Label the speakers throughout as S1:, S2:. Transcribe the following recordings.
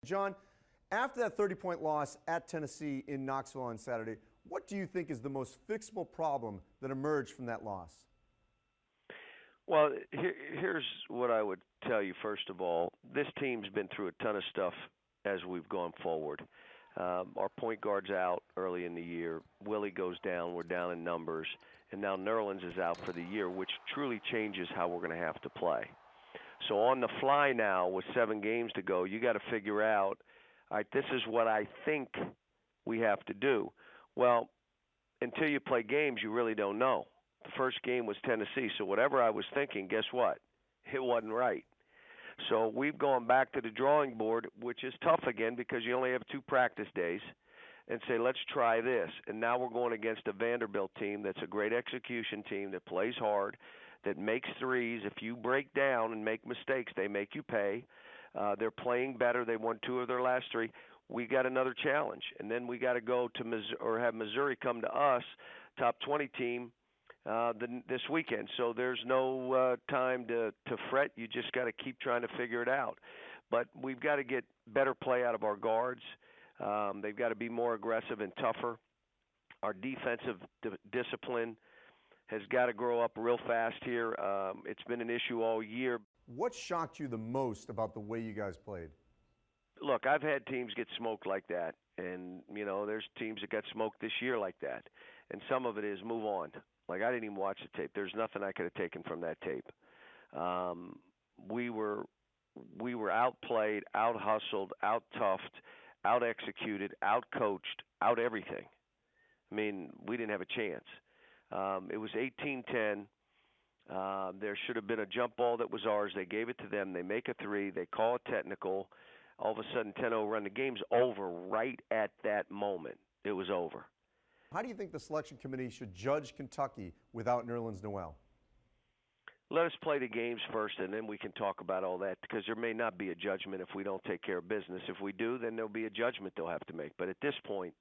S1: John, after that 30-point loss at Tennessee in Knoxville on Saturday, what do you think is the most fixable problem that emerged from that loss?
S2: Well, here's what I would tell you. First of all, this team's been through a ton of stuff as we've gone forward. Our point guard's out early in the year. Willie goes down. We're down in numbers. And now Nerlens is out for the year, which truly changes how we're going to have to play. So on the fly now with 7 games to go, you got to figure out, all right, this is what I think we have to do. Well, until you play games, you really don't know. The first game was Tennessee, so whatever I was thinking, guess what? It wasn't right. So we've gone back to the drawing board, which is tough again because you only have 2 practice days, and say, let's try this. And now we're going against a Vanderbilt team that's a great execution team that plays hard, that makes threes. If you break down and make mistakes, they make you pay. They're playing better. They won 2 of their last 3. We got another challenge. And then we got to go to Missouri, or have Missouri come to us, top 20 team, this weekend. So there's no time to fret. You just got to keep trying to figure it out. But we've got to get better play out of our guards. They've got to be more aggressive and tougher. Our defensive discipline has got to grow up real fast here. It's been an issue all year.
S1: What shocked you the most about the way you guys played?
S2: Look, I've had teams get smoked like that. And, you know, there's teams that got smoked this year like that. And some of it is move on. Like, I didn't even watch the tape. There's nothing I could have taken from that tape. We were outplayed, out-hustled, out-toughed, out-executed, out-coached, out-everything. I mean, we didn't have a chance. It was 18-10. There should have been a jump ball that was ours. They gave it to them. They make a 3. They call it technical. All of a sudden, 10-0 run. The game's over right at that moment. It was over.
S1: How do you think the selection committee should judge Kentucky without Nerlens Noel?
S2: Let us play the games first, and then we can talk about all that, because there may not be a judgment if we don't take care of business. If we do, then there'll be a judgment they'll have to make. But at this point,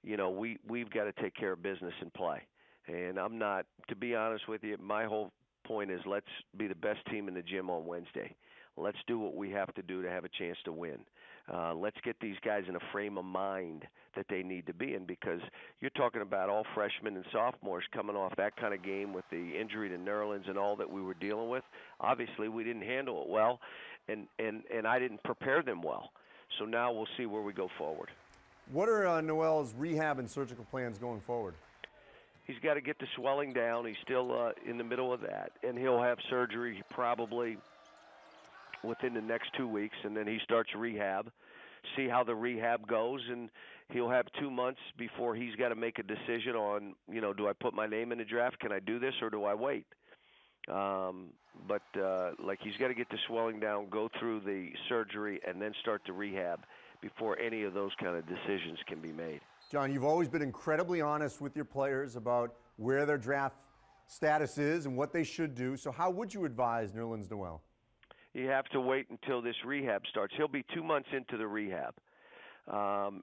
S2: you know, we've got to take care of business and play. And I'm not, to be honest with you, my whole point is let's be the best team in the gym on Wednesday. Let's do what we have to do to have a chance to win. Let's get these guys in a frame of mind that they need to be in, because you're talking about all freshmen and sophomores coming off that kind of game with the injury to Nerlens and all that we were dealing with. Obviously, we didn't handle it well, and I didn't prepare them well. So now we'll see where we go forward.
S1: What are Noel's rehab and surgical plans going forward?
S2: He's got to get the swelling down. He's still in the middle of that, and he'll have surgery probably within the next 2 weeks, and then he starts rehab, see how the rehab goes, and he'll have 2 months before he's got to make a decision on, you know, do I put my name in the draft? Can I do this, or do I wait? But he's got to get the swelling down, go through the surgery, and then start the rehab before any of those kind of decisions can be made.
S1: John, you've always been incredibly honest with your players about where their draft status is and what they should do. So how would you advise Nerlens Noel?
S2: You have to wait until this rehab starts. He'll be 2 months into the rehab.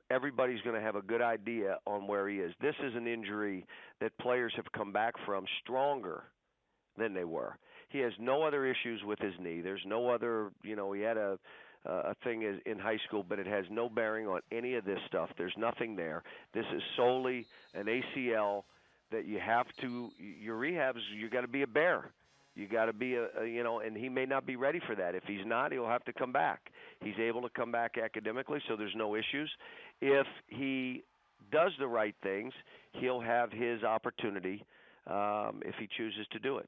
S2: Everybody's going to have a good idea on where he is. This is an injury that players have come back from stronger than they were. He has no other issues with his knee. There's no other, you know, he had a thing in high school, but it has no bearing on any of this stuff. There's nothing there. This is solely an ACL that you have to, your rehabs, you got to be a bear. You got to be you know, and he may not be ready for that. If he's not, he'll have to come back. He's able to come back academically, so there's no issues. If he does the right things, he'll have his opportunity if he chooses to do it.